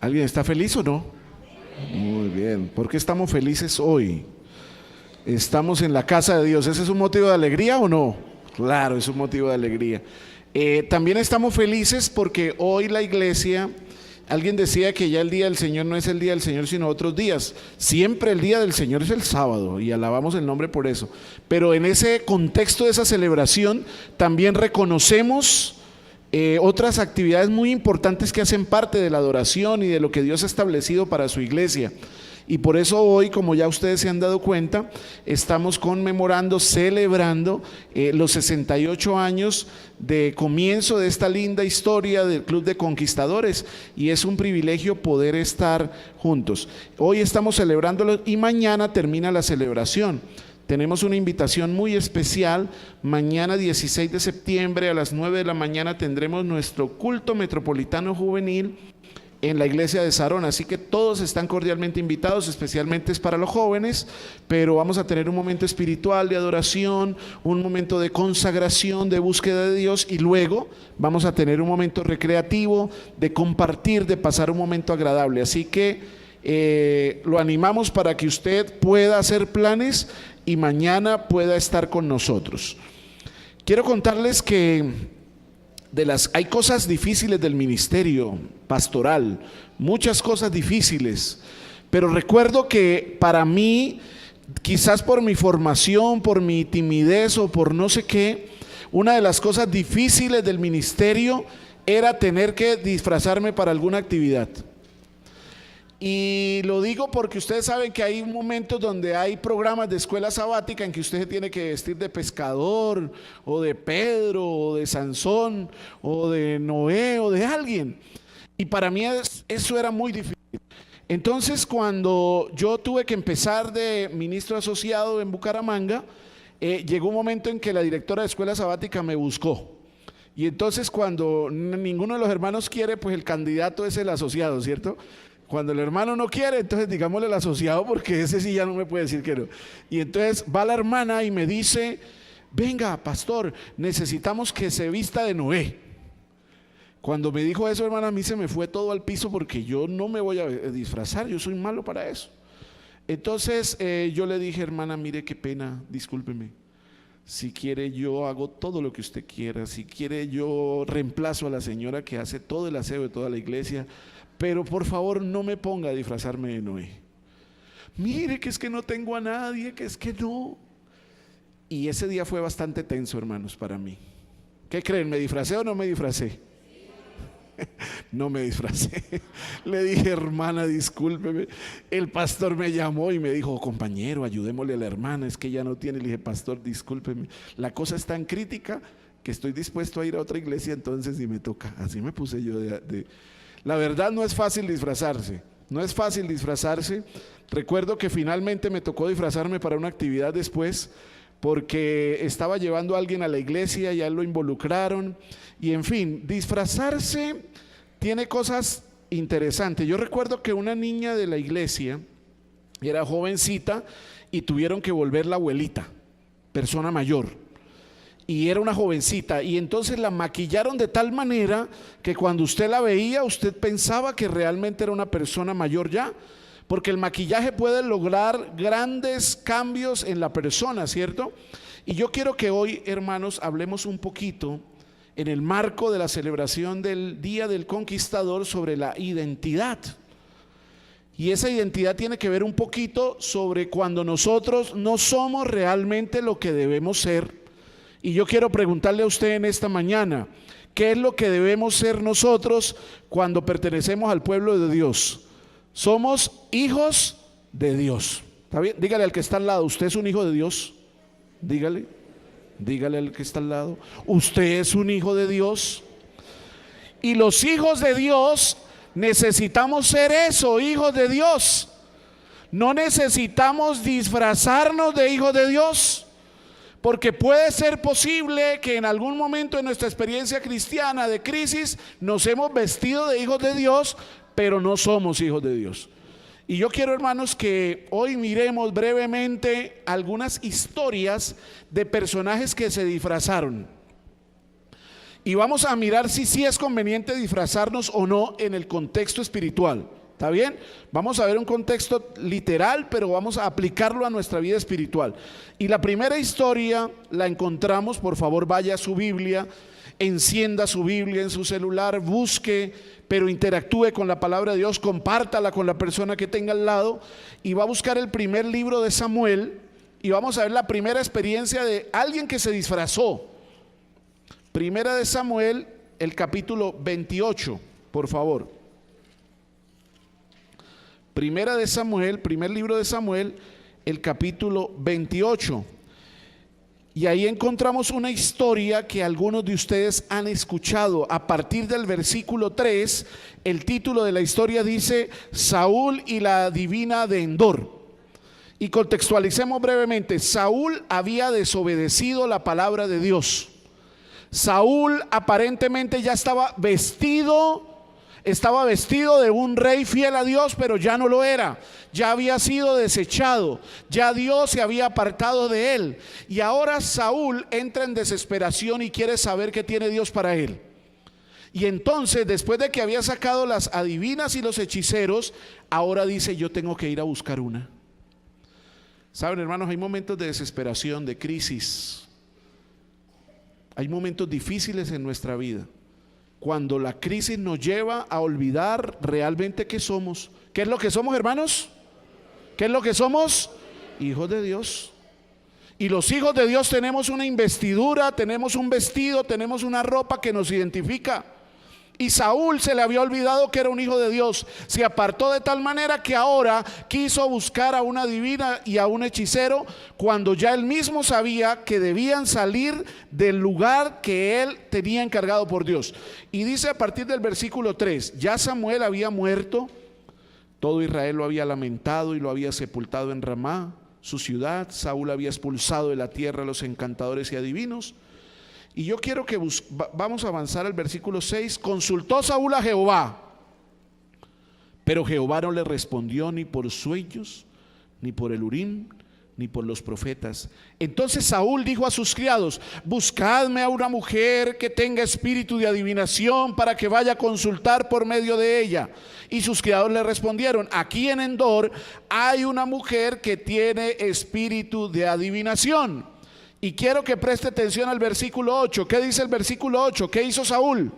¿Alguien está feliz o no? Muy bien. ¿Por qué estamos felices hoy? Estamos en la casa de Dios. ¿Ese es un motivo de alegría o no? Claro, es un motivo de alegría. También estamos felices porque hoy la iglesia, alguien decía que ya el día del Señor no es el día del Señor sino otros días. Siempre el día del Señor es el sábado y alabamos el nombre por eso. Pero en ese contexto de esa celebración también reconocemos otras actividades muy importantes que hacen parte de la adoración y de lo que Dios ha establecido para su iglesia. Y por eso hoy, como ya ustedes se han dado cuenta, estamos conmemorando, celebrando los 68 años de comienzo de esta linda historia del Club de Conquistadores, y es un privilegio poder estar juntos. Hoy estamos celebrándolo y mañana termina la celebración. Tenemos una invitación muy especial. Mañana 16 de septiembre a las 9 de la mañana tendremos nuestro culto metropolitano juvenil en la iglesia de Sarón, así que todos están cordialmente invitados, especialmente es para los jóvenes, pero vamos a tener un momento espiritual de adoración, un momento de consagración, de búsqueda de Dios, y luego vamos a tener un momento recreativo, de compartir, de pasar un momento agradable. Así que lo animamos para que usted pueda hacer planes y mañana pueda estar con nosotros. Quiero contarles que hay cosas difíciles del ministerio pastoral, muchas cosas difíciles, pero recuerdo que para mí, quizás por mi formación, por mi timidez o por no sé qué, una de las cosas difíciles del ministerio era tener que disfrazarme para alguna actividad. Y lo digo porque ustedes saben que hay momentos donde hay programas de escuela sabática en que usted se tiene que vestir de pescador, o de Pedro, o de Sansón, o de Noé, o de alguien. Y para mí eso era muy difícil. Entonces, cuando yo tuve que empezar de ministro asociado en Bucaramanga, llegó un momento en que la directora de escuela sabática me buscó. Y entonces, cuando ninguno de los hermanos quiere, pues el candidato es el asociado, ¿cierto? Cuando el hermano no quiere, entonces digámosle el asociado, porque ese sí ya no me puede decir que no. Y entonces va la hermana y me dice: venga, pastor, necesitamos que se vista de Noé. Cuando me dijo eso, hermana, a mí se me fue todo al piso, porque yo no me voy a disfrazar, yo soy malo para eso. Entonces yo le dije: hermana, mire, qué pena, discúlpeme. Si quiere yo hago todo lo que usted quiera, si quiere yo reemplazo a la señora que hace todo el aseo de toda la iglesia, pero por favor no me ponga a disfrazarme de Noé. Mire que es que no tengo a nadie, que es que no. Y ese día fue bastante tenso, hermanos, para mí. ¿Qué creen? ¿Me disfracé o no me disfracé? No me disfracé. Le dije: hermana, discúlpeme. El pastor me llamó y me dijo: compañero, ayudémosle a la hermana, es que ella no tiene. Le dije: pastor, discúlpeme, la cosa es tan crítica que estoy dispuesto a ir a otra iglesia, entonces si me toca. Así me puse yo La verdad, no es fácil disfrazarse, no es fácil disfrazarse. Recuerdo que finalmente me tocó disfrazarme para una actividad después, porque estaba llevando a alguien a la iglesia y a él lo involucraron. Y en fin, disfrazarse tiene cosas interesantes. Yo recuerdo que una niña de la iglesia era jovencita y tuvieron que volverla abuelita, persona mayor. Y era una jovencita, y entonces la maquillaron de tal manera que cuando usted la veía, usted pensaba que realmente era una persona mayor ya, porque el maquillaje puede lograr grandes cambios en la persona, ¿cierto? Y yo quiero que hoy, hermanos, hablemos un poquito en el marco de la celebración del Día del Conquistador sobre la identidad. Y esa identidad tiene que ver un poquito sobre cuando nosotros no somos realmente lo que debemos ser. Y yo quiero preguntarle a usted en esta mañana: ¿qué es lo que debemos ser nosotros cuando pertenecemos al pueblo de Dios? Somos hijos de Dios. ¿Está bien? Dígale al que está al lado: ¿usted es un hijo de Dios? Dígale al que está al lado: usted es un hijo de Dios. Y los hijos de Dios necesitamos ser eso, hijos de Dios. No necesitamos disfrazarnos de hijos de Dios. Porque puede ser posible que en algún momento de nuestra experiencia cristiana de crisis nos hemos vestido de hijos de Dios, pero no somos hijos de Dios. Y yo quiero, hermanos, que hoy miremos brevemente algunas historias de personajes que se disfrazaron. Y vamos a mirar si sí es conveniente disfrazarnos o no en el contexto espiritual. ¿Está bien? Vamos a ver un contexto literal, pero vamos a aplicarlo a nuestra vida espiritual. Y la primera historia la encontramos, por favor vaya a su Biblia, encienda su Biblia en su celular, busque, pero interactúe con la palabra de Dios, compártala con la persona que tenga al lado y va a buscar el primer libro de Samuel y vamos a ver la primera experiencia de alguien que se disfrazó. Primera de Samuel, el capítulo 28, por favor. Primera de Samuel, primer libro de Samuel, el capítulo 28. Y ahí encontramos una historia que algunos de ustedes han escuchado. A partir del versículo 3, el título de la historia dice Saúl y la adivina de Endor. Y contextualicemos brevemente. Saúl había desobedecido la palabra de Dios. Saúl aparentemente ya estaba vestido de un rey fiel a Dios, pero ya no lo era. Ya había sido desechado, ya Dios se había apartado de él. Y ahora Saúl entra en desesperación y quiere saber qué tiene Dios para él. Y entonces, después de que había sacado las adivinas y los hechiceros, ahora dice: yo tengo que ir a buscar una. Saben, hermanos, hay momentos de desesperación, de crisis. Hay momentos difíciles en nuestra vida, cuando la crisis nos lleva a olvidar realmente qué somos. ¿Qué es lo que somos, hermanos? ¿Qué es lo que somos? Hijos de Dios. Y los hijos de Dios tenemos una investidura, tenemos un vestido, tenemos una ropa que nos identifica. Y Saúl se le había olvidado que era un hijo de Dios. Se apartó de tal manera que ahora quiso buscar a una adivina y a un hechicero, cuando ya él mismo sabía que debían salir del lugar que él tenía encargado por Dios. Y dice a partir del versículo 3: ya Samuel había muerto, todo Israel lo había lamentado y lo había sepultado en Ramá, su ciudad. Saúl había expulsado de la tierra a los encantadores y adivinos. Y yo quiero que vamos a avanzar al versículo 6. Consultó Saúl a Jehová, pero Jehová no le respondió ni por sueños, ni por el Urim, ni por los profetas. Entonces Saúl dijo a sus criados: buscadme a una mujer que tenga espíritu de adivinación, para que vaya a consultar por medio de ella. Y sus criados le respondieron: aquí en Endor hay una mujer que tiene espíritu de adivinación. Y quiero que preste atención al versículo 8. ¿Qué dice el versículo 8? ¿Qué hizo Saúl?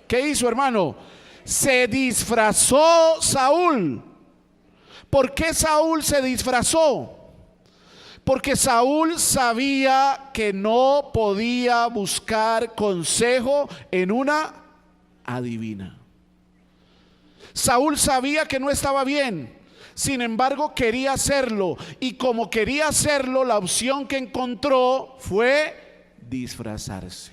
¿Qué hizo, hermano? Se disfrazó Saúl. ¿Por qué Saúl se disfrazó? Porque Saúl sabía que no podía buscar consejo en una adivina. Saúl sabía que no estaba bien. Sin embargo, quería hacerlo, y como quería hacerlo, la opción que encontró fue disfrazarse.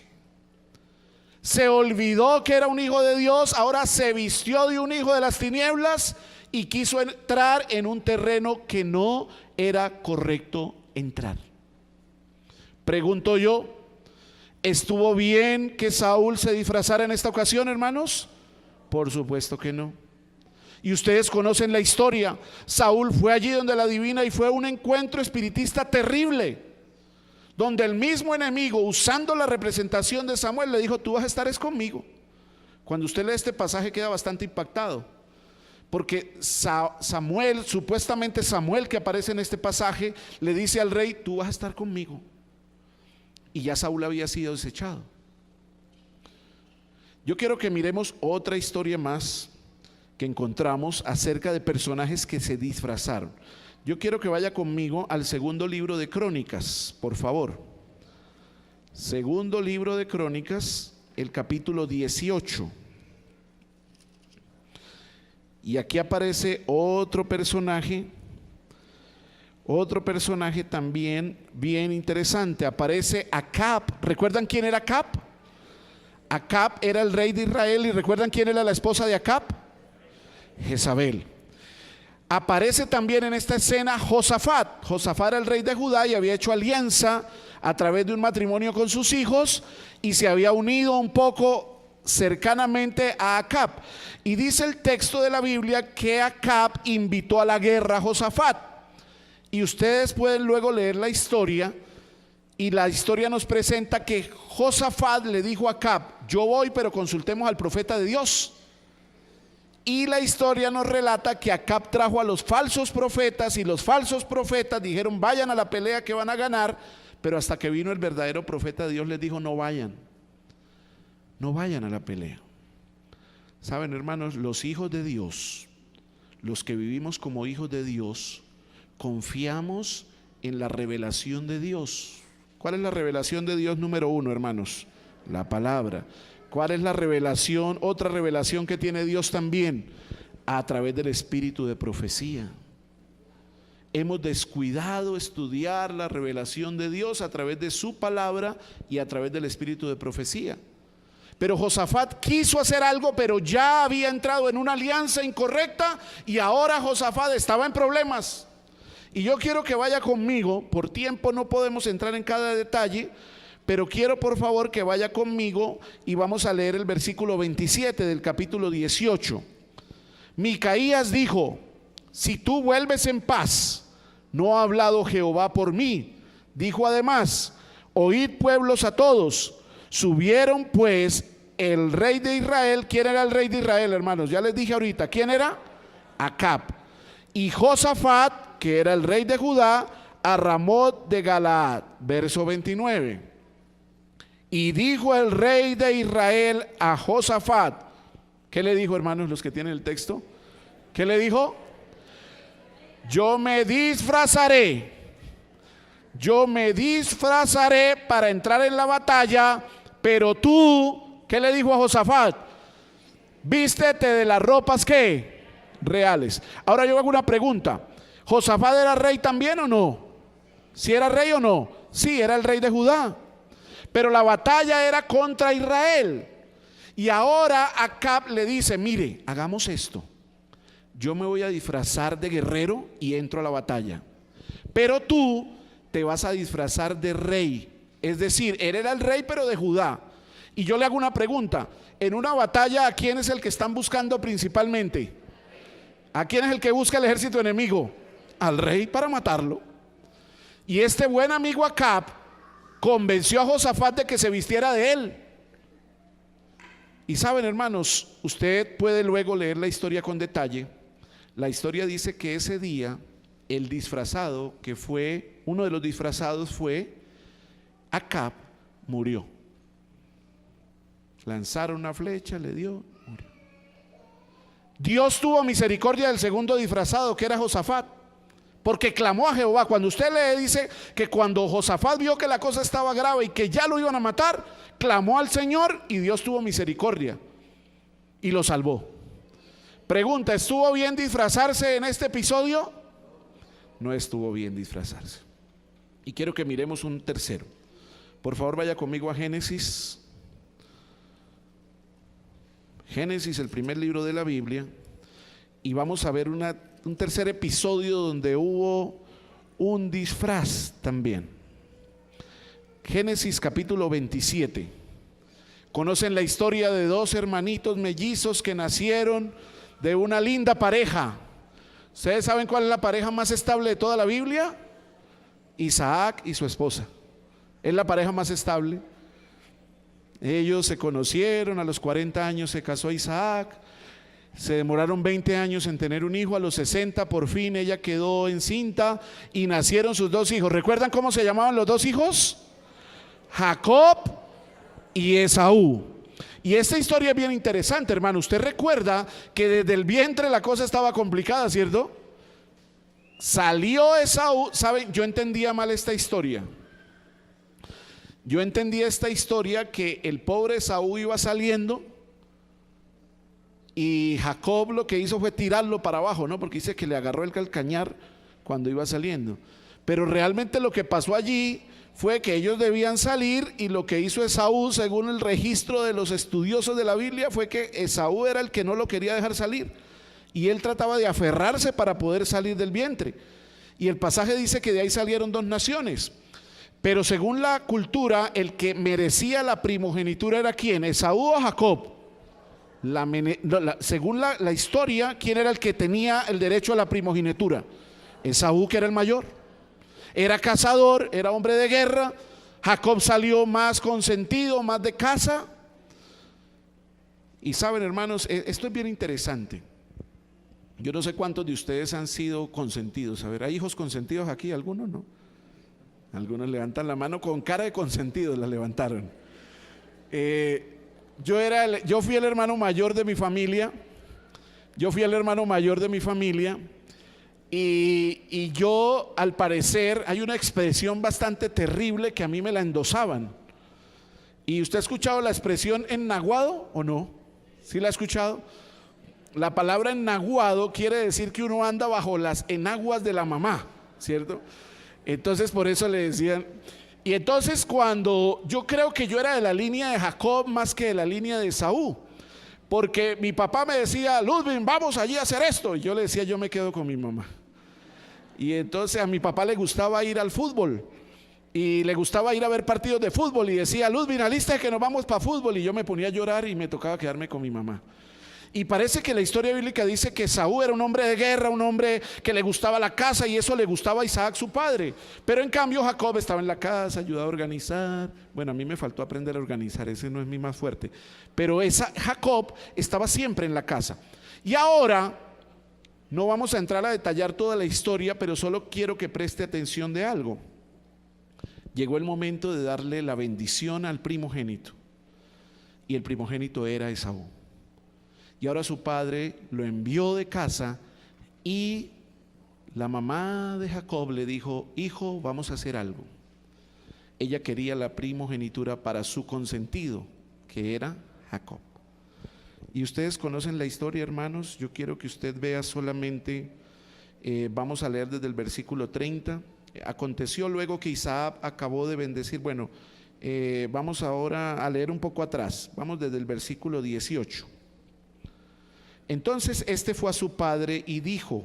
Se olvidó que era un hijo de Dios, ahora se vistió de un hijo de las tinieblas y quiso entrar en un terreno que no era correcto entrar. Pregunto yo, ¿estuvo bien que Saúl se disfrazara en esta ocasión, hermanos? Por supuesto que no. Y ustedes conocen la historia. Saúl fue allí donde la adivina y fue un encuentro espiritista terrible, donde el mismo enemigo, usando la representación de Samuel, le dijo: tú vas a estar conmigo. Cuando usted lee este pasaje queda bastante impactado, porque Samuel, supuestamente Samuel que aparece en este pasaje, le dice al rey: tú vas a estar conmigo. Y ya Saúl había sido desechado. Yo quiero que miremos otra historia más que encontramos acerca de personajes que se disfrazaron. Yo quiero que vaya conmigo al segundo libro de Crónicas, por favor. Segundo libro de Crónicas, el capítulo 18. Y aquí aparece otro personaje también bien interesante. Aparece Acab. ¿Recuerdan quién era Acab? Acab era el rey de Israel. ¿Y recuerdan quién era la esposa de Acab? Jezabel. Aparece también en esta escena Josafat. Josafat era el rey de Judá y había hecho alianza a través de un matrimonio con sus hijos y se había unido un poco cercanamente a Acab. Y dice el texto de la Biblia que Acab invitó a la guerra a Josafat. Y ustedes pueden luego leer la historia y la historia nos presenta que Josafat le dijo a Acab: yo voy, pero consultemos al profeta de Dios. Y la historia nos relata que Acab trajo a los falsos profetas, y los falsos profetas dijeron: vayan a la pelea que van a ganar. Pero hasta que vino el verdadero profeta de Dios les dijo: no vayan, no vayan a la pelea. Saben, hermanos, los hijos de Dios, los que vivimos como hijos de Dios, confiamos en la revelación de Dios. ¿Cuál es la revelación de Dios número uno, hermanos? La palabra. ¿Cuál es la revelación, otra revelación que tiene Dios también? A través del espíritu de profecía. Hemos descuidado estudiar la revelación de Dios a través de su palabra y a través del espíritu de profecía. Pero Josafat quiso hacer algo, pero ya había entrado en una alianza incorrecta, y ahora Josafat estaba en problemas. Y yo quiero que vaya conmigo, por tiempo no podemos entrar en cada detalle, pero quiero por favor que vaya conmigo y vamos a leer el versículo 27 del capítulo 18. Micaías dijo: si tú vuelves en paz, no ha hablado Jehová por mí. Dijo además: oíd pueblos a todos. Subieron pues el rey de Israel. ¿Quién era el rey de Israel, hermanos? Ya les dije ahorita. ¿Quién era? Acab. Y Josafat, que era el rey de Judá, a Ramot de Galaad. Verso 29. Y dijo el rey de Israel a Josafat. ¿Qué le dijo, hermanos, los que tienen el texto? ¿Qué le dijo? Yo me disfrazaré para entrar en la batalla, pero tú, ¿qué le dijo a Josafat? Vístete de las ropas, ¿qué? Reales. Ahora yo hago una pregunta: ¿Josafat era rey también o no? ¿Si era rey o no? Sí, era el rey de Judá, pero la batalla era contra Israel. Y ahora Acab le dice: mire, hagamos esto. Yo me voy a disfrazar de guerrero y entro a la batalla, pero tú te vas a disfrazar de rey. Es decir, él era el rey pero de Judá. Y yo le hago una pregunta: en una batalla, ¿a quién es el que están buscando principalmente? ¿A quién es el que busca el ejército enemigo? Al rey, para matarlo. Y este buen amigo Acab convenció a Josafat de que se vistiera de él. Y saben, hermanos, usted puede luego leer la historia con detalle. La historia dice que ese día el disfrazado, que fue uno de los disfrazados, fue Acab, murió. Lanzaron una flecha, le dio, murió. Dios tuvo misericordia del segundo disfrazado, que era Josafat, porque clamó a Jehová. Cuando usted lee, dice que cuando Josafat vio que la cosa estaba grave y que ya lo iban a matar, clamó al Señor y Dios tuvo misericordia y lo salvó. Pregunta: ¿estuvo bien disfrazarse en este episodio? No estuvo bien disfrazarse. Y quiero que miremos un tercero. Por favor, vaya conmigo a Génesis. Génesis, el primer libro de la Biblia. Y vamos a ver un tercer episodio donde hubo un disfraz también. Génesis capítulo 27. Conocen la historia de dos hermanitos mellizos que nacieron de una linda pareja. ¿Ustedes saben cuál es la pareja más estable de toda la Biblia? Isaac y su esposa. Es la pareja más estable. Ellos se conocieron, a los 40 años se casó Isaac. Se demoraron 20 años en tener un hijo. A los 60 por fin ella quedó encinta y nacieron sus dos hijos. ¿Recuerdan cómo se llamaban los dos hijos? Jacob y Esaú. Y esta historia es bien interesante, hermano. Usted recuerda que desde el vientre la cosa estaba complicada, ¿cierto? Salió Esaú. ¿Saben? Yo entendía mal esta historia. Yo entendía esta historia que el pobre Esaú iba saliendo y Jacob lo que hizo fue tirarlo para abajo, ¿no? Porque dice que le agarró el calcañar cuando iba saliendo. Pero realmente lo que pasó allí fue que ellos debían salir, y lo que hizo Esaú, según el registro de los estudiosos de la Biblia, fue que Esaú era el que no lo quería dejar salir, y él trataba de aferrarse para poder salir del vientre. Y el pasaje dice que de ahí salieron dos naciones. Pero según la cultura, el que merecía la primogenitura era ¿quién? ¿Esaú o Jacob? Según la historia, ¿quién era el que tenía el derecho a la primogenitura? Esaú, que era el mayor. Era cazador, era hombre de guerra, Jacob salió más consentido, más de casa. Y saben, hermanos, esto es bien interesante. Yo no sé cuántos de ustedes han sido consentidos. A ver, ¿hay hijos consentidos aquí? ¿Algunos no? Algunos levantan la mano con cara de consentidos, la levantaron. Yo fui el hermano mayor de mi familia. Y yo, al parecer, hay una expresión bastante terrible que a mí me la endosaban. ¿Y usted ha escuchado la expresión ennaguado o no? ¿Sí la ha escuchado? La palabra ennaguado quiere decir que uno anda bajo las enaguas de la mamá, ¿cierto? Entonces por eso le decían. Y entonces cuando yo creo que yo era de la línea de Jacob más que de la línea de Esaú, porque mi papá me decía: Ludwig, vamos allí a hacer esto, y yo le decía: yo me quedo con mi mamá. Y entonces a mi papá le gustaba ir al fútbol y le gustaba ir a ver partidos de fútbol, y decía: Ludwig, alista que nos vamos para fútbol, y yo me ponía a llorar y me tocaba quedarme con mi mamá. Y parece que la historia bíblica dice que Esaú era un hombre de guerra, un hombre que le gustaba la casa, y eso le gustaba a Isaac, su padre. Pero en cambio Jacob estaba en la casa, ayudaba a organizar. Bueno, a mí me faltó aprender a organizar, ese no es mi más fuerte. Pero Jacob estaba siempre en la casa. Y ahora no vamos a entrar a detallar toda la historia, pero solo quiero que preste atención de algo. Llegó el momento de darle la bendición al primogénito, y el primogénito era Esaú. Y ahora su padre lo envió de casa, y la mamá de Jacob le dijo: hijo, vamos a hacer algo. Ella quería la primogenitura para su consentido, que era Jacob. Y ustedes conocen la historia, hermanos. Yo quiero que usted vea solamente, vamos a leer desde el versículo 30. Aconteció luego que Isaac acabó de bendecir. Bueno, vamos ahora a leer un poco atrás. Vamos desde el versículo 18. Entonces este fue a su padre y dijo,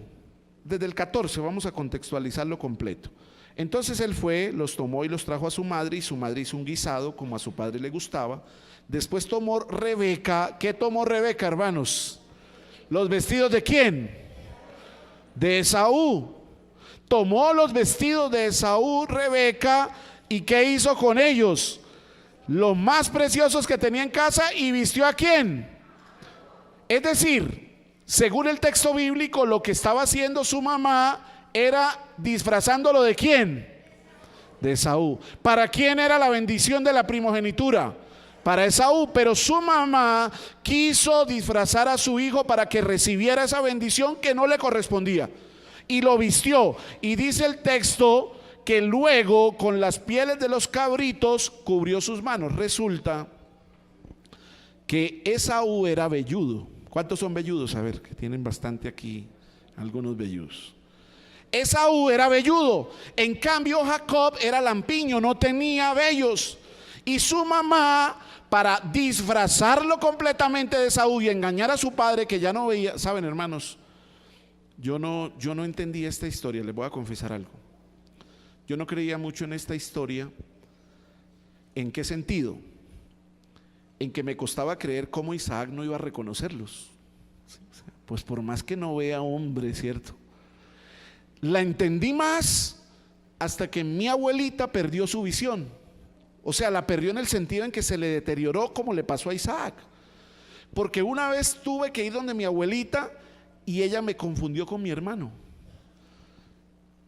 desde el 14, vamos a contextualizarlo completo. Entonces él fue, los tomó y los trajo a su madre, y su madre hizo un guisado como a su padre le gustaba. Después tomó Rebeca. ¿Qué tomó Rebeca, hermanos? ¿Los vestidos de quién? De Esaú. Tomó los vestidos de Esaú, Rebeca, ¿y qué hizo con ellos? Los más preciosos que tenía en casa, y vistió ¿a quién? Es decir, según el texto bíblico, lo que estaba haciendo su mamá era disfrazándolo ¿de quién? De Esaú. ¿Para quién era la bendición de la primogenitura? Para Esaú, pero su mamá quiso disfrazar a su hijo para que recibiera esa bendición que no le correspondía, y lo vistió. Y dice el texto que luego con las pieles de los cabritos cubrió sus manos. Resulta que Esaú era velludo. ¿Cuántos son velludos? A ver, que tienen bastante aquí, algunos velludos. Esaú era velludo, en cambio Jacob era lampiño, no tenía vellos. Y su mamá, para disfrazarlo completamente de Esaú y engañar a su padre, que ya no veía. Saben, hermanos, yo no entendí esta historia. Les voy a confesar algo. Yo no creía mucho en esta historia. ¿En qué sentido? En que me costaba creer cómo Isaac no iba a reconocerlos. Pues por más que no vea hombre, ¿cierto? La entendí más hasta que mi abuelita perdió su visión. O sea, la perdió en el sentido en que se le deterioró, como le pasó a Isaac. Porque una vez tuve que ir donde mi abuelita, y ella me confundió con mi hermano.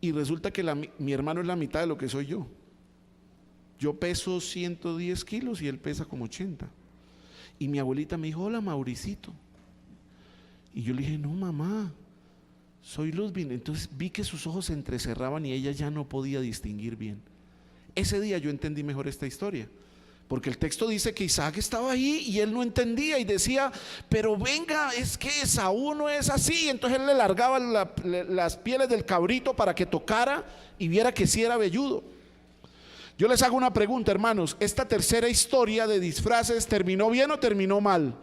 Y resulta que mi hermano es la mitad de lo que soy yo. Yo peso 110 kilos y él pesa como 80. Y mi abuelita me dijo: hola, Mauricito. Y yo le dije: no, mamá, soy Ludwig. Entonces vi que sus ojos se entrecerraban y ella ya no podía distinguir bien. Ese día yo entendí mejor esta historia, porque el texto dice que Isaac estaba ahí y él no entendía y decía: pero venga, es que Esaú no es así. Entonces él le largaba las pieles del cabrito para que tocara y viera que sí era velludo. Yo les hago una pregunta, hermanos. ¿Esta tercera historia de disfraces terminó bien o terminó mal?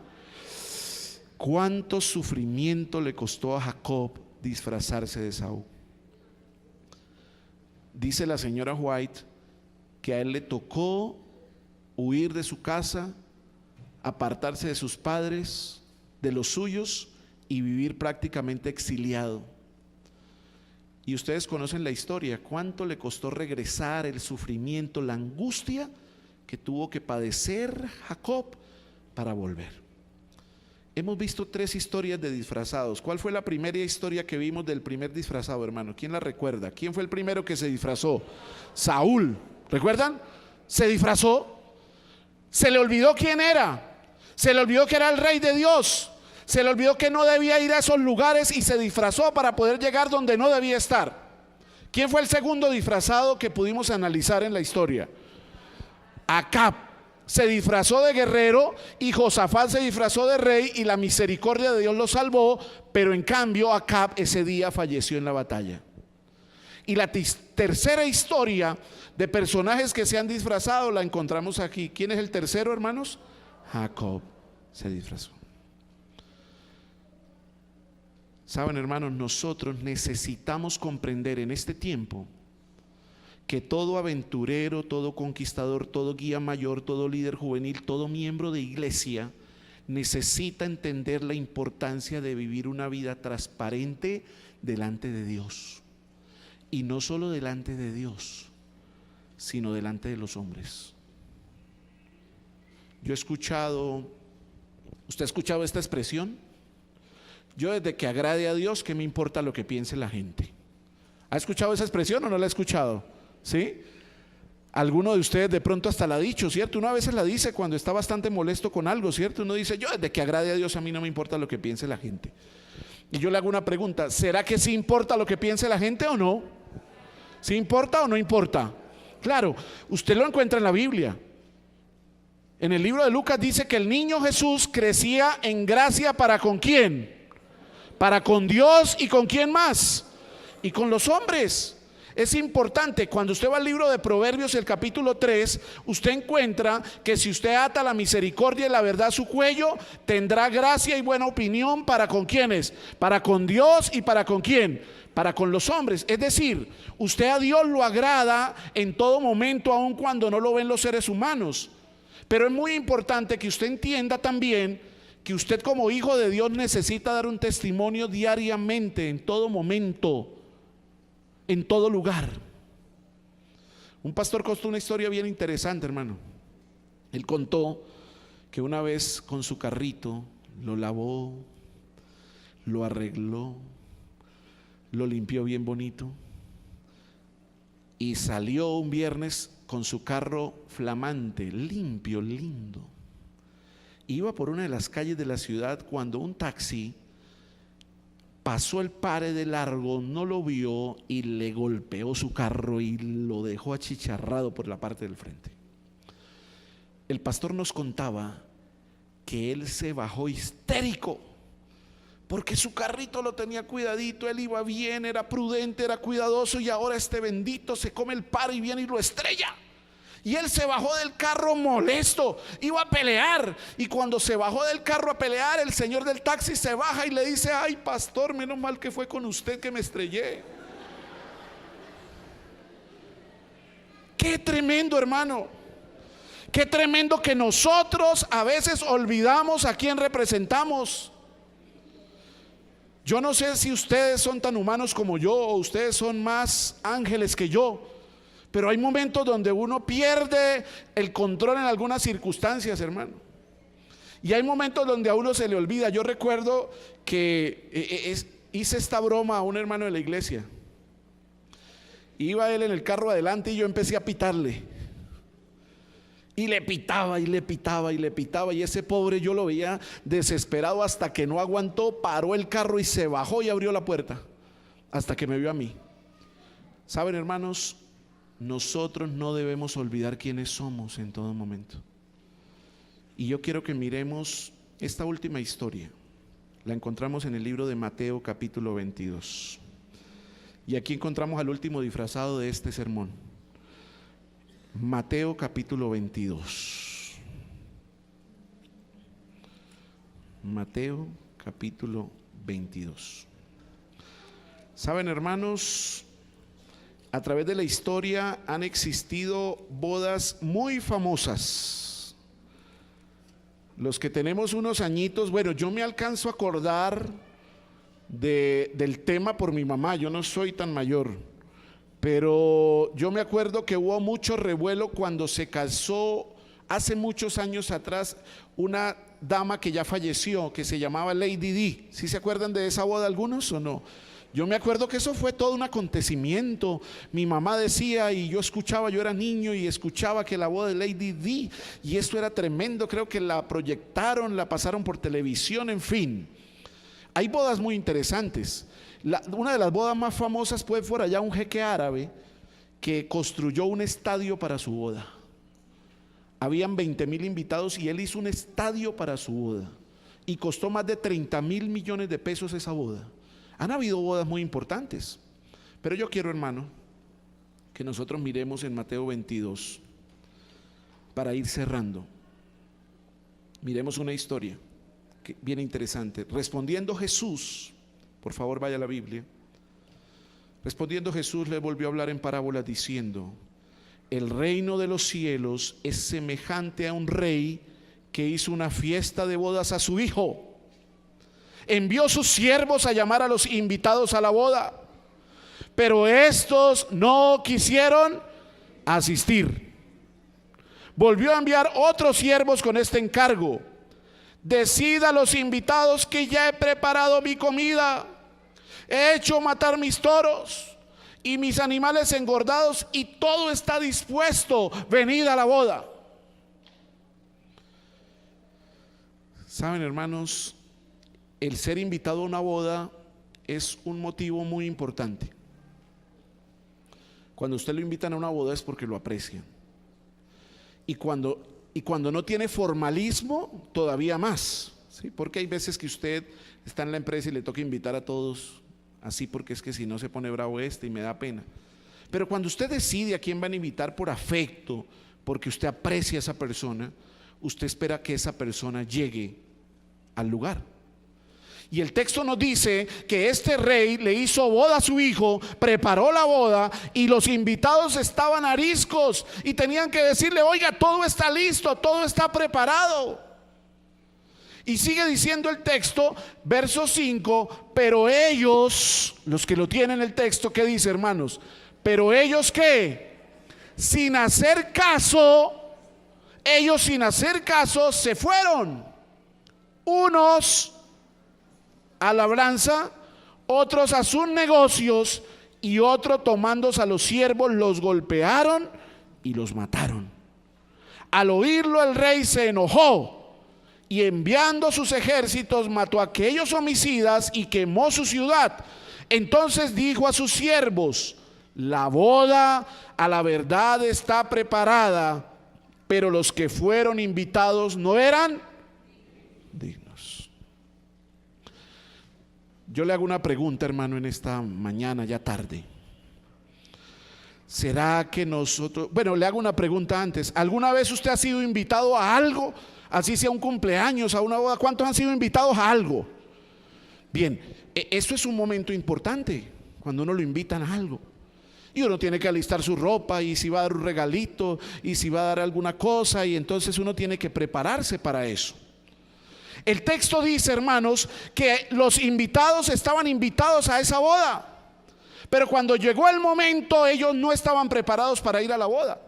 ¿Cuánto sufrimiento le costó a Jacob disfrazarse de Esaú? Dice la señora White que a él le tocó huir de su casa, apartarse de sus padres, de los suyos, y vivir prácticamente exiliado. Y ustedes conocen la historia, cuánto le costó regresar, el sufrimiento, la angustia que tuvo que padecer Jacob para volver. Hemos visto 3 historias de disfrazados. ¿Cuál fue la primera historia que vimos del primer disfrazado, hermano? ¿Quién la recuerda? ¿Quién fue el primero que se disfrazó? Saúl. ¿Recuerdan? Se disfrazó. Se le olvidó quién era. Se le olvidó que era el rey de Dios. Se le olvidó que no debía ir a esos lugares y se disfrazó para poder llegar donde no debía estar. ¿Quién fue el segundo disfrazado que pudimos analizar en la historia? Acab. Se disfrazó de guerrero y Josafat se disfrazó de rey y la misericordia de Dios lo salvó, pero en cambio Acab ese día falleció en la batalla. Y la tercera historia de personajes que se han disfrazado la encontramos aquí. ¿Quién es el tercero, hermanos? Jacob se disfrazó. Saben, hermanos, nosotros necesitamos comprender en este tiempo que todo aventurero, todo conquistador, todo guía mayor, todo líder juvenil, todo miembro de iglesia necesita entender la importancia de vivir una vida transparente delante de Dios. Y no solo delante de Dios, sino delante de los hombres. Yo he escuchado, ¿usted ha escuchado esta expresión? Yo desde que agrade a Dios, ¿qué me importa lo que piense la gente? ¿Ha escuchado esa expresión o no la ha escuchado? ¿Sí? Alguno de ustedes de pronto hasta la ha dicho, ¿cierto? Uno a veces la dice cuando está bastante molesto con algo, ¿cierto? Uno dice, yo desde que agrade a Dios a mí no me importa lo que piense la gente. Y yo le hago una pregunta, ¿será que sí importa lo que piense la gente o no? ¿Sí importa o no importa? Claro, usted lo encuentra en la Biblia. En el libro de Lucas dice que el niño Jesús crecía en gracia ¿para con quién? Para con Dios y con quién más, y con los hombres. Es importante, cuando usted va al libro de Proverbios, el capítulo 3, usted encuentra que si usted ata la misericordia y la verdad a su cuello, tendrá gracia y buena opinión para con quiénes, para con Dios y para con quién, para con los hombres. Es decir, usted a Dios lo agrada en todo momento, aun cuando no lo ven los seres humanos. Pero es muy importante que usted entienda también que usted como hijo de Dios necesita dar un testimonio diariamente, en todo momento, en todo lugar. Un pastor contó una historia bien interesante, hermano. Él contó que una vez con su carrito lo lavó, lo arregló, lo limpió bien bonito y salió un viernes con su carro flamante, limpio, lindo. Iba por una de las calles de la ciudad cuando un taxi pasó el pare de largo, no lo vio y le golpeó su carro y lo dejó achicharrado por la parte del frente. El pastor nos contaba que él se bajó histérico porque su carrito lo tenía cuidadito, él iba bien, era prudente, era cuidadoso, y ahora este bendito se come el pare y viene y lo estrella. Y él se bajó del carro molesto, iba a pelear, y cuando se bajó del carro a pelear, el señor del taxi se baja y le dice: ay, pastor, menos mal que fue con usted que me estrellé. Qué tremendo, hermano. Qué tremendo que nosotros a veces olvidamos a quién representamos. Yo no sé si ustedes son tan humanos como yo, o ustedes son más ángeles que yo, pero hay momentos donde uno pierde el control en algunas circunstancias, hermano. Y hay momentos donde a uno se le olvida. Yo recuerdo que hice esta broma a un hermano de la iglesia. Iba él en el carro adelante y yo empecé a pitarle. Y le pitaba y le pitaba y le pitaba, y ese pobre yo lo veía desesperado hasta que no aguantó, paró el carro y se bajó y abrió la puerta hasta que me vio a mí. Saben, hermanos, nosotros no debemos olvidar quiénes somos en todo momento. Y yo quiero que miremos esta última historia. La encontramos en el libro de Mateo capítulo 22. Y aquí encontramos al último disfrazado de este sermón. Mateo capítulo 22. Mateo capítulo 22. Saben, hermanos, a través de la historia han existido bodas muy famosas. Los que tenemos unos añitos, bueno, yo me alcanzo a acordar del tema por mi mamá. Yo no soy tan mayor, pero yo me acuerdo que hubo mucho revuelo cuando se casó hace muchos años atrás una dama que ya falleció, que se llamaba Lady Di. ¿Sí se acuerdan de esa boda algunos o no? Yo me acuerdo que eso fue todo un acontecimiento. Mi mamá decía, y yo escuchaba, yo era niño y escuchaba que la boda de Lady Di, y esto era tremendo. Creo que la proyectaron, la pasaron por televisión, en fin. Hay bodas muy interesantes. Una de las bodas más famosas fue por allá un jeque árabe que construyó un estadio para su boda. Habían 20,000 invitados y él hizo un estadio para su boda y costó más de 30,000 millones de pesos esa boda. Han habido bodas muy importantes, pero yo quiero, hermano, que nosotros miremos en Mateo 22 para ir cerrando. Miremos una historia bien interesante. Respondiendo Jesús, por favor vaya a la Biblia. Respondiendo Jesús le volvió a hablar en parábolas diciendo: el reino de los cielos es semejante a un rey que hizo una fiesta de bodas a su hijo. Envió sus siervos a llamar a los invitados a la boda, pero estos no quisieron asistir. Volvió a enviar otros siervos con este encargo: decid a los invitados que ya he preparado mi comida, he hecho matar mis toros y mis animales engordados, y todo está dispuesto, venid a la boda. Saben, hermanos, el ser invitado a una boda es un motivo muy importante. Cuando usted lo invitan a una boda es porque lo aprecian. Y cuando no tiene formalismo, todavía más, ¿sí? Porque hay veces que usted está en la empresa y le toca invitar a todos así, porque es que si no se pone bravo y me da pena. Pero cuando usted decide a quién van a invitar por afecto, porque usted aprecia a esa persona, usted espera que esa persona llegue al lugar. Y el texto nos dice que este rey le hizo boda a su hijo, preparó la boda, y los invitados estaban ariscos y tenían que decirle: oiga, todo está listo, todo está preparado. Y sigue diciendo el texto, verso 5, pero ellos, los que lo tienen el texto, ¿qué dice, hermanos? Pero ellos, ¿qué? Sin hacer caso, ellos sin hacer caso se fueron. Unos a la labranza, otros a sus negocios, y otros tomándose a los siervos los golpearon y los mataron. Al oírlo el rey se enojó y enviando sus ejércitos mató a aquellos homicidas y quemó su ciudad. Entonces dijo a sus siervos: la boda a la verdad está preparada, pero los que fueron invitados no eran dignos. Yo le hago una pregunta, hermano, en esta mañana, ya tarde. ¿Será que nosotros, le hago una pregunta antes? ¿Alguna vez usted ha sido invitado a algo? Así sea un cumpleaños, a una boda. ¿Cuántos han sido invitados a algo? Bien, esto es un momento importante, cuando uno lo invitan a algo. Y uno tiene que alistar su ropa, y si va a dar un regalito, y si va a dar alguna cosa, y entonces uno tiene que prepararse para eso. El texto dice, hermanos, que los invitados estaban invitados a esa boda, pero cuando llegó el momento ellos no estaban preparados para ir a la boda.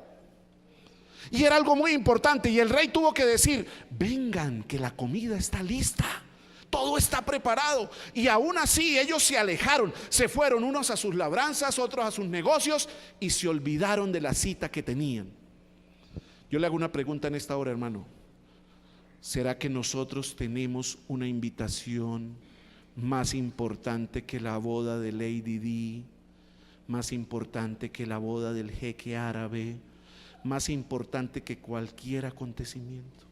Y era algo muy importante, y el rey tuvo que decir: vengan, que la comida está lista, todo está preparado. Y aún así ellos se alejaron, se fueron, unos a sus labranzas, otros a sus negocios, y se olvidaron de la cita que tenían. Yo le hago una pregunta en esta hora, hermano: ¿será que nosotros tenemos una invitación más importante que la boda de Lady Di, más importante que la boda del jeque árabe, más importante que cualquier acontecimiento?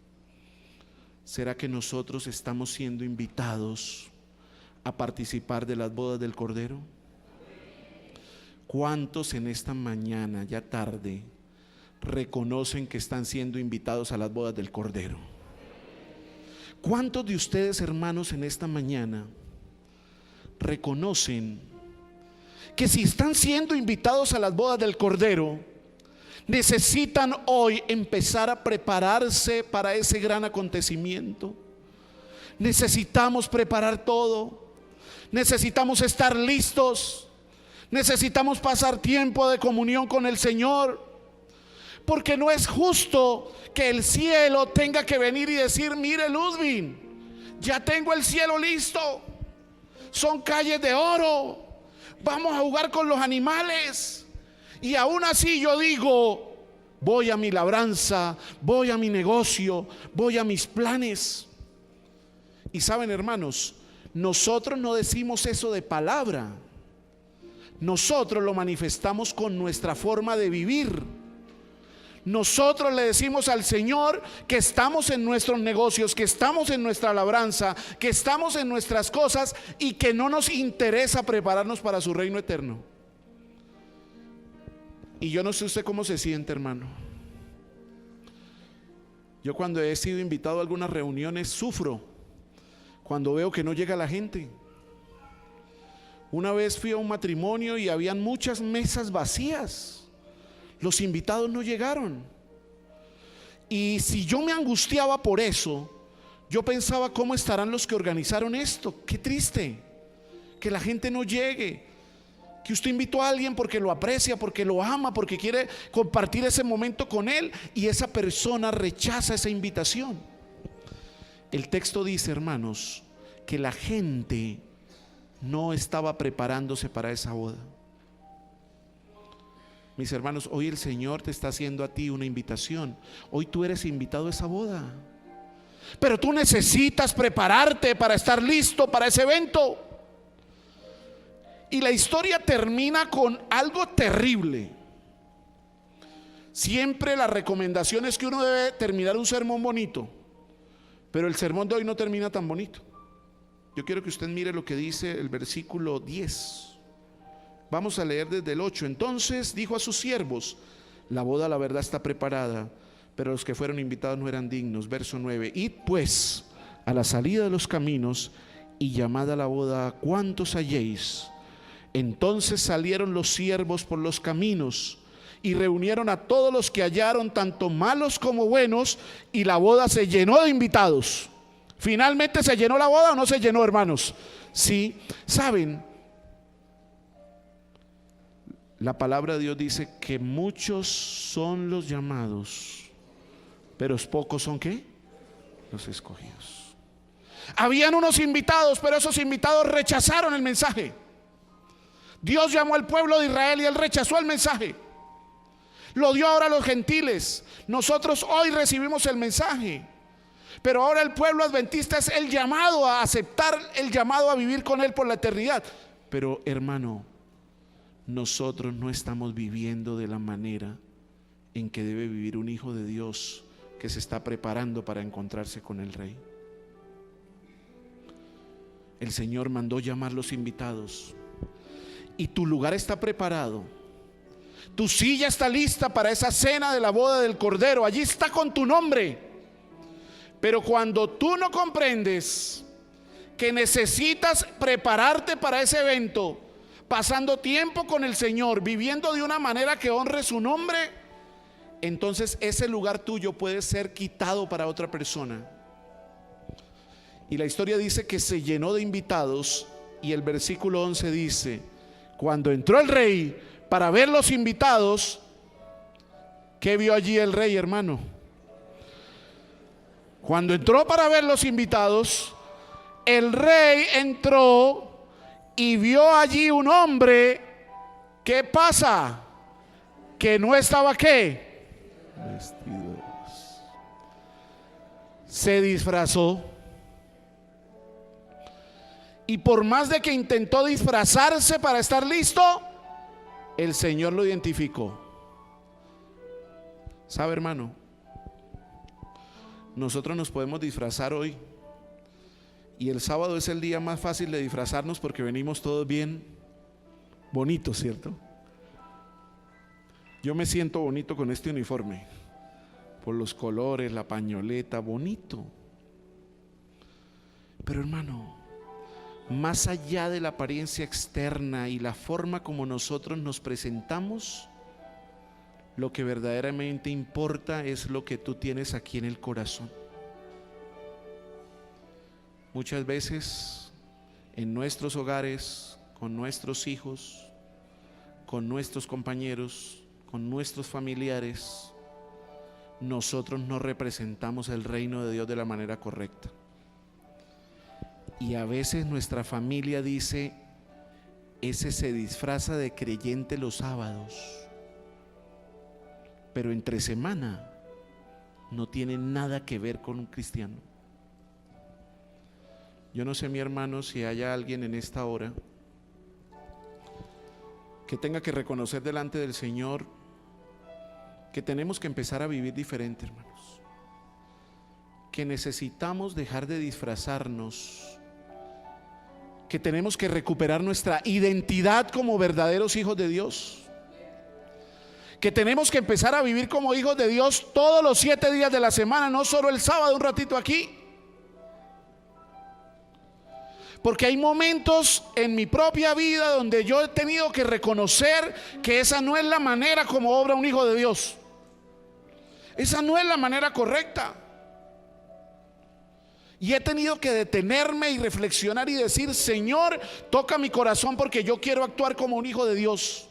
¿Será que nosotros estamos siendo invitados a participar de las bodas del Cordero? ¿Cuántos en esta mañana, ya tarde, reconocen que están siendo invitados a las bodas del Cordero? ¿Cuántos de ustedes, hermanos, en esta mañana reconocen que si están siendo invitados a las bodas del Cordero, necesitan hoy empezar a prepararse para ese gran acontecimiento? Necesitamos preparar todo. necesitamos estar listos, necesitamos pasar tiempo de comunión con el Señor, porque no es justo que el cielo tenga que venir y decir: mire, Ludwig, ya tengo el cielo listo, son calles de oro, vamos a jugar con los animales. Y aún así yo digo: voy a mi labranza, voy a mi negocio, voy a mis planes. Y saben, hermanos, nosotros no decimos eso de palabra, nosotros lo manifestamos con nuestra forma de vivir. Nosotros le decimos al Señor que estamos en nuestros negocios, que estamos en nuestra labranza, que estamos en nuestras cosas y que no nos interesa prepararnos para su reino eterno. Y yo no sé usted cómo se siente, hermano. Yo cuando he sido invitado a algunas reuniones sufro cuando veo que no llega la gente. Una vez fui a un matrimonio y habían muchas mesas vacías. Los invitados no llegaron. Y si yo me angustiaba por eso, yo pensaba: ¿cómo estarán los que organizaron esto? Qué triste que la gente no llegue, que usted invitó a alguien porque lo aprecia, porque lo ama, porque quiere compartir ese momento con él, y esa persona rechaza esa invitación. El texto dice, hermanos, que la gente no estaba preparándose para esa boda. Mis hermanos, hoy el Señor te está haciendo a ti una invitación. Hoy tú eres invitado a esa boda, pero tú necesitas prepararte para estar listo para ese evento. Y la historia termina con algo terrible. Siempre la recomendación es que uno debe terminar un sermón bonito, pero el sermón de hoy no termina tan bonito. Yo quiero que usted mire lo que dice el versículo 10. Vamos a leer desde el 8. Entonces dijo a sus siervos: la boda, la verdad, está preparada, pero los que fueron invitados no eran dignos. Verso 9. Id pues a la salida de los caminos y llamad a la boda a cuantos halléis. Entonces salieron los siervos por los caminos y reunieron a todos los que hallaron, tanto malos como buenos, y la boda se llenó de invitados. ¿Finalmente se llenó la boda o no se llenó, hermanos? Sí. ¿Saben? La palabra de Dios dice que muchos son los llamados, pero pocos son ¿qué? Los escogidos. Habían unos invitados, pero esos invitados rechazaron el mensaje. Dios llamó al pueblo de Israel y él rechazó el mensaje. Lo dio ahora a los gentiles. Nosotros hoy recibimos el mensaje, pero ahora el pueblo adventista es el llamado a aceptar el llamado a vivir con él por la eternidad. Pero, hermano, nosotros no estamos viviendo de la manera en que debe vivir un hijo de Dios que se está preparando para encontrarse con el Rey. El Señor mandó llamar los invitados, y tu lugar está preparado. Tu silla está lista para esa cena de la boda del Cordero. Allí está con tu nombre. Pero cuando tú no comprendes que necesitas prepararte para ese evento, pasando tiempo con el Señor, viviendo de una manera que honre su nombre, entonces ese lugar tuyo puede ser quitado para otra persona. Y la historia dice que se llenó de invitados, y el versículo 11 dice: cuando entró el rey para ver los invitados, ¿qué vio allí el rey, hermano? Cuando entró para ver los invitados, el rey entró y vio allí un hombre. ¿Qué pasa? Que no estaba ¿qué? Vestidos. Se disfrazó. Y por más de que intentó disfrazarse para estar listo, el Señor lo identificó. ¿Sabe, hermano? Nosotros nos podemos disfrazar hoy, y el sábado es el día más fácil de disfrazarnos porque venimos todos bien bonitos, ¿cierto? Yo me siento bonito con este uniforme, por los colores, la pañoleta, bonito. Pero, hermano, más allá de la apariencia externa y la forma como nosotros nos presentamos, lo que verdaderamente importa es lo que tú tienes aquí en el corazón. Muchas veces en nuestros hogares, con nuestros hijos, con nuestros compañeros, con nuestros familiares, nosotros no representamos el reino de Dios de la manera correcta. Y a veces nuestra familia dice: ese se disfraza de creyente los sábados, pero entre semana no tiene nada que ver con un cristiano. Yo no sé, mi hermano, si haya alguien en esta hora que tenga que reconocer delante del Señor que tenemos que empezar a vivir diferente, hermanos, que necesitamos dejar de disfrazarnos, que tenemos que recuperar nuestra identidad como verdaderos hijos de Dios, que tenemos que empezar a vivir como hijos de Dios todos los 7 días de la semana, no solo el sábado un ratito aquí. Porque hay momentos en mi propia vida donde yo he tenido que reconocer que esa no es la manera como obra un hijo de Dios. Esa no es la manera correcta. Y he tenido que detenerme y reflexionar y decir: Señor, toca mi corazón porque yo quiero actuar como un hijo de Dios.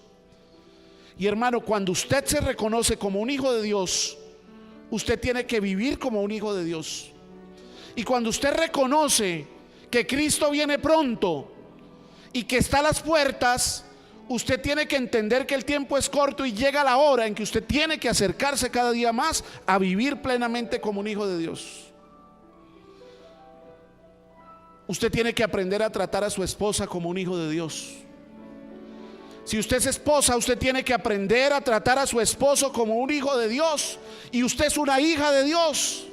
Y hermano, cuando usted se reconoce como un hijo de Dios, usted tiene que vivir como un hijo de Dios. Y cuando usted reconoce que Cristo viene pronto y que está a las puertas, usted tiene que entender que el tiempo es corto y llega la hora en que usted tiene que acercarse cada día más a vivir plenamente como un hijo de Dios. Usted tiene que aprender a tratar a su esposa como un hijo de Dios. Si usted es esposa, usted tiene que aprender a tratar a su esposo como un hijo de Dios. Y usted es una hija de Dios.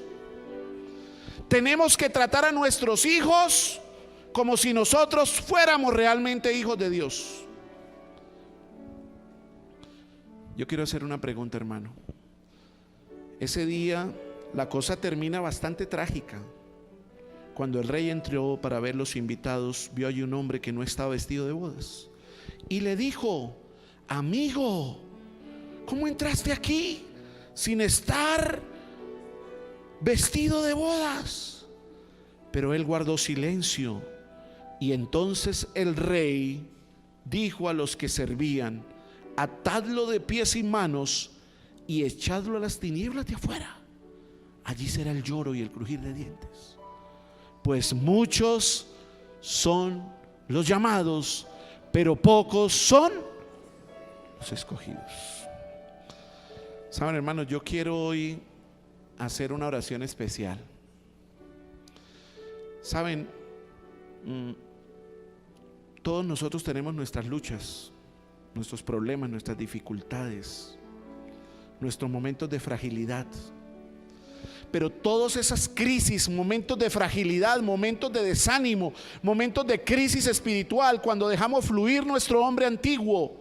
Tenemos que tratar a nuestros hijos como si nosotros fuéramos realmente hijos de Dios. Yo quiero hacer una pregunta, hermano. Ese día la cosa termina bastante trágica. Cuando el rey entró para ver los invitados, vio allí un hombre que no estaba vestido de bodas y le dijo: amigo, ¿cómo entraste aquí sin estar vestido de bodas? Pero él guardó silencio. Y entonces el rey dijo a los que servían: atadlo de pies y manos y echadlo a las tinieblas de afuera. Allí será el lloro y el crujir de dientes. Pues muchos son los llamados, pero pocos son los escogidos. Saben, hermanos, yo quiero hoy hacer una oración especial. Saben, todos nosotros tenemos nuestras luchas, nuestros problemas, nuestras dificultades, nuestros momentos de fragilidad. Pero todas esas crisis, momentos de fragilidad, momentos de desánimo, momentos de crisis espiritual, cuando dejamos fluir nuestro hombre antiguo,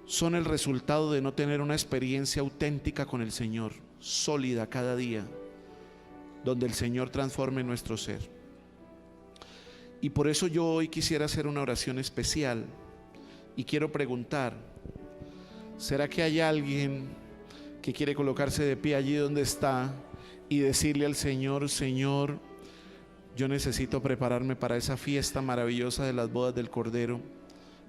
son el resultado de no tener una experiencia auténtica con el Señor, sólida cada día, donde el Señor transforme nuestro ser. Y por eso yo hoy quisiera hacer una oración especial y quiero preguntar: ¿será que hay alguien que quiere colocarse de pie allí donde está y decirle al Señor: Señor, yo necesito prepararme para esa fiesta maravillosa de las bodas del Cordero,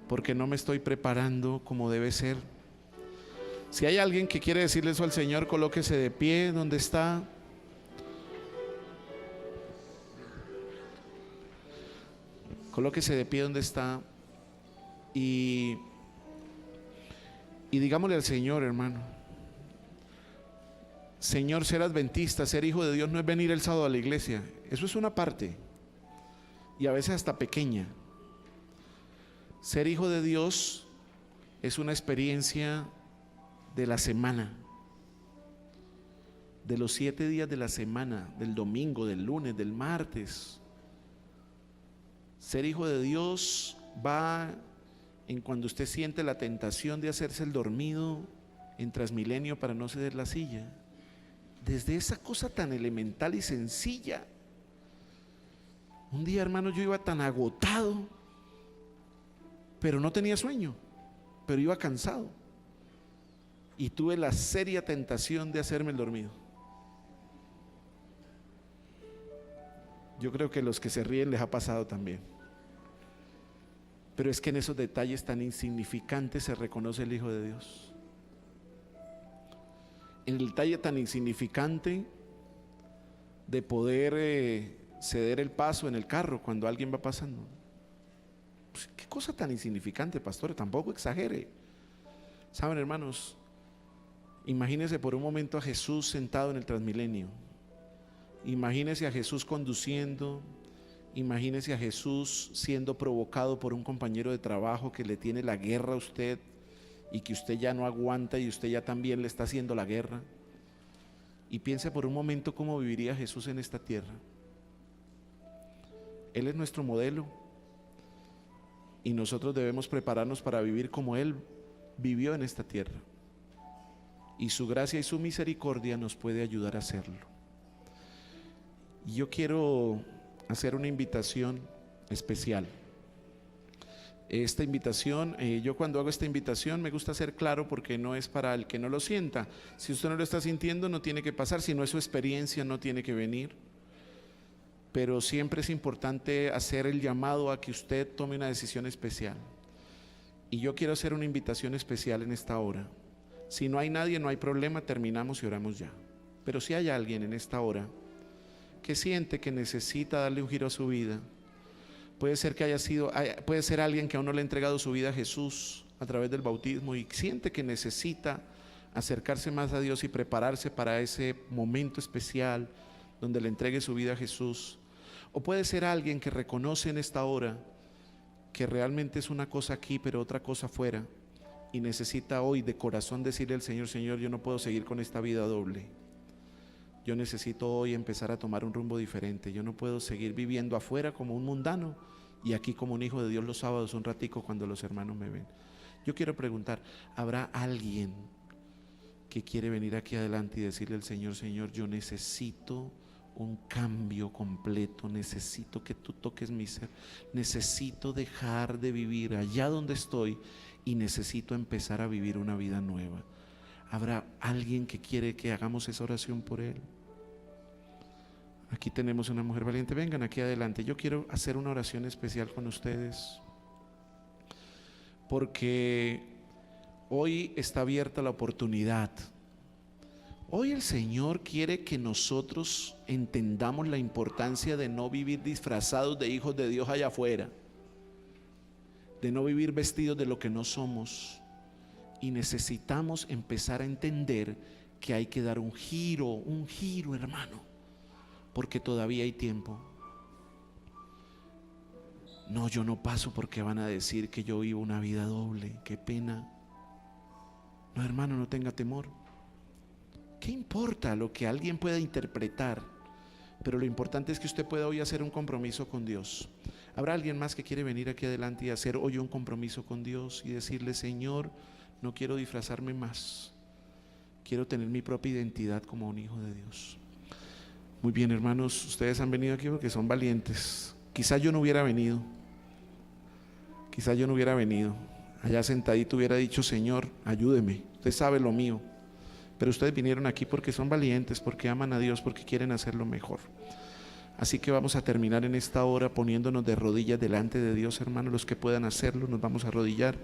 porque no me estoy preparando como debe ser? Si hay alguien que quiere decirle eso al Señor, colóquese de pie donde está. Colóquese de pie donde está y digámosle al Señor, hermano: Señor, ser adventista, ser hijo de Dios no es venir el sábado a la iglesia. Eso es una parte, y a veces hasta pequeña. Ser hijo de Dios es una experiencia de la semana, de los 7 días de la semana, del domingo, del lunes, del martes. Ser hijo de Dios va en cuando usted siente la tentación de hacerse el dormido en Transmilenio para no ceder la silla. Desde esa cosa tan elemental y sencilla. Un día, hermano, yo iba tan agotado, pero no tenía sueño, pero iba cansado, y tuve la seria tentación de hacerme el dormido. Yo creo que los que se ríen les ha pasado también. Pero es que en esos detalles tan insignificantes se reconoce el Hijo de Dios. En el detalle tan insignificante de poder ceder el paso en el carro cuando alguien va pasando. Pues, qué cosa tan insignificante, pastor, tampoco exagere. Saben, hermanos, imagínense por un momento a Jesús sentado en el Transmilenio. Imagínese a Jesús conduciendo, imagínese a Jesús siendo provocado por un compañero de trabajo que le tiene la guerra a usted y que usted ya no aguanta y usted ya también le está haciendo la guerra. Y piense por un momento cómo viviría Jesús en esta tierra. Él es nuestro modelo y nosotros debemos prepararnos para vivir como Él vivió en esta tierra. Y su gracia y su misericordia nos puede ayudar a hacerlo. Yo quiero hacer una invitación especial. Esta invitación, yo cuando hago esta invitación me gusta ser claro porque no es para el que no lo sienta. Si usted no lo está sintiendo, no tiene que pasar. Si no es su experiencia, no tiene que venir. Pero siempre es importante hacer el llamado a que usted tome una decisión especial. Y yo quiero hacer una invitación especial en esta hora. Si no hay nadie, no hay problema, terminamos y oramos ya. Pero si hay alguien en esta hora que siente que necesita darle un giro a su vida, puede ser que puede ser alguien que aún no le ha entregado su vida a Jesús a través del bautismo y siente que necesita acercarse más a Dios y prepararse para ese momento especial donde le entregue su vida a Jesús. O puede ser alguien que reconoce en esta hora que realmente es una cosa aquí pero otra cosa afuera y necesita hoy de corazón decirle al Señor: Señor, yo no puedo seguir con esta vida doble. Yo necesito hoy empezar a tomar un rumbo diferente. Yo no puedo seguir viviendo afuera como un mundano y aquí como un hijo de Dios los sábados un ratico cuando los hermanos me ven. Yo quiero preguntar, ¿habrá alguien que quiere venir aquí adelante y decirle al Señor: Señor, yo necesito un cambio completo, necesito que tú toques mi ser, necesito dejar de vivir allá donde estoy y necesito empezar a vivir una vida nueva? ¿Habrá alguien que quiere que hagamos esa oración por él? Aquí tenemos una mujer valiente. Vengan aquí adelante. Yo quiero hacer una oración especial con ustedes porque hoy está abierta la oportunidad. Hoy el Señor quiere que nosotros entendamos la importancia de no vivir disfrazados de hijos de Dios allá afuera, de no vivir vestidos de lo que no somos. Y necesitamos empezar a entender que hay que dar un giro, hermano, porque todavía hay tiempo. No, yo no paso porque van a decir que yo vivo una vida doble, qué pena. No, hermano, no tenga temor. ¿Qué importa lo que alguien pueda interpretar? Pero lo importante es que usted pueda hoy hacer un compromiso con Dios. ¿Habrá alguien más que quiere venir aquí adelante y hacer hoy un compromiso con Dios y decirle: Señor, no quiero disfrazarme más, quiero tener mi propia identidad como un hijo de Dios? Muy bien, hermanos, ustedes han venido aquí porque son valientes. Quizá yo no hubiera venido, allá sentadito hubiera dicho: Señor, ayúdeme, usted sabe lo mío. Pero ustedes vinieron aquí porque son valientes, porque aman a Dios, porque quieren hacerlo mejor. Así que vamos a terminar en esta hora poniéndonos de rodillas delante de Dios, hermanos. Los que puedan hacerlo, nos vamos a arrodillar.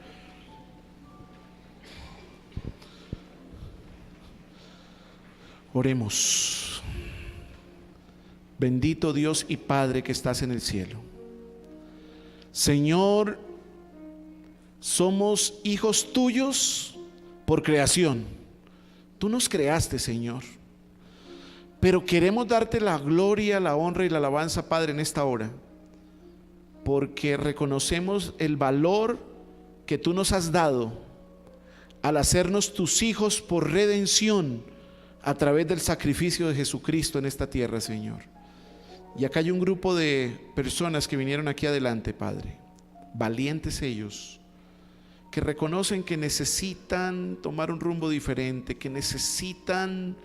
Oremos. Bendito Dios y Padre que estás en el cielo. Señor, somos hijos tuyos por creación. Tú nos creaste, Señor, pero queremos darte la gloria, la honra y la alabanza, Padre, en esta hora, porque reconocemos el valor que tú nos has dado al hacernos tus hijos por redención a través del sacrificio de Jesucristo en esta tierra, Señor. Y acá hay un grupo de personas que vinieron aquí adelante, Padre, valientes ellos, que reconocen que necesitan tomar un rumbo diferente, que necesitan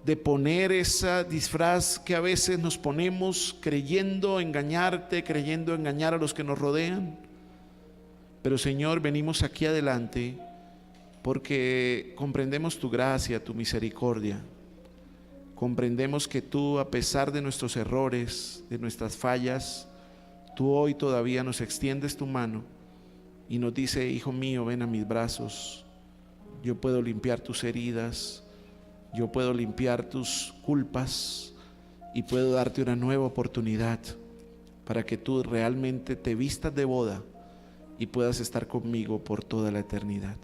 de poner ese disfraz que a veces nos ponemos creyendo engañarte, creyendo engañar a los que nos rodean. Pero Señor, venimos aquí adelante porque comprendemos tu gracia, tu misericordia, comprendemos que tú, a pesar de nuestros errores, de nuestras fallas, tú hoy todavía nos extiendes tu mano y nos dice: hijo mío, ven a mis brazos, yo puedo limpiar tus heridas, yo puedo limpiar tus culpas y puedo darte una nueva oportunidad para que tú realmente te vistas de boda y puedas estar conmigo por toda la eternidad.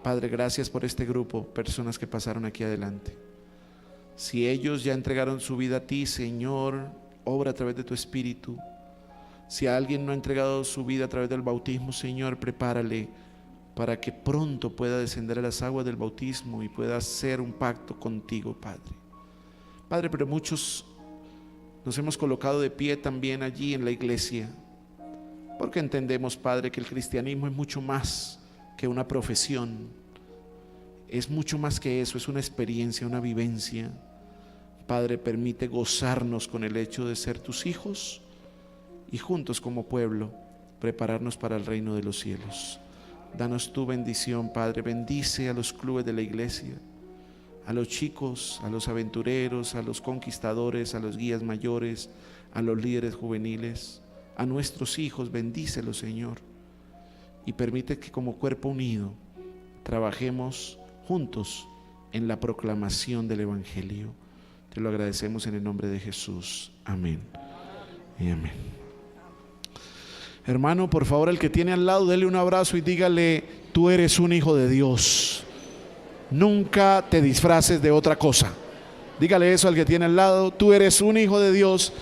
Padre, gracias por este grupo, personas que pasaron aquí adelante. Si ellos ya entregaron su vida a ti, Señor, obra a través de tu Espíritu. Si alguien no ha entregado su vida a través del bautismo, Señor, prepárale para que pronto pueda descender a las aguas del bautismo y pueda hacer un pacto contigo, Padre. Padre, pero muchos nos hemos colocado de pie también allí en la iglesia, porque entendemos, Padre, que el cristianismo es mucho más que una profesión, es mucho más que eso, es una experiencia, una vivencia. Padre, permite gozarnos con el hecho de ser tus hijos y juntos como pueblo prepararnos para el reino de los cielos. Danos tu bendición, Padre. Bendice a los clubes de la iglesia, a los chicos, a los aventureros, a los conquistadores, a los guías mayores, a los líderes juveniles, a nuestros hijos. Bendícelos, Señor, y permite que como cuerpo unido trabajemos juntos en la proclamación del Evangelio. Te lo agradecemos en el nombre de Jesús. Amén y amén. Hermano, por favor, el que tiene al lado, dele un abrazo y dígale: tú eres un hijo de Dios. Nunca te disfraces de otra cosa. Dígale eso al que tiene al lado: tú eres un hijo de Dios.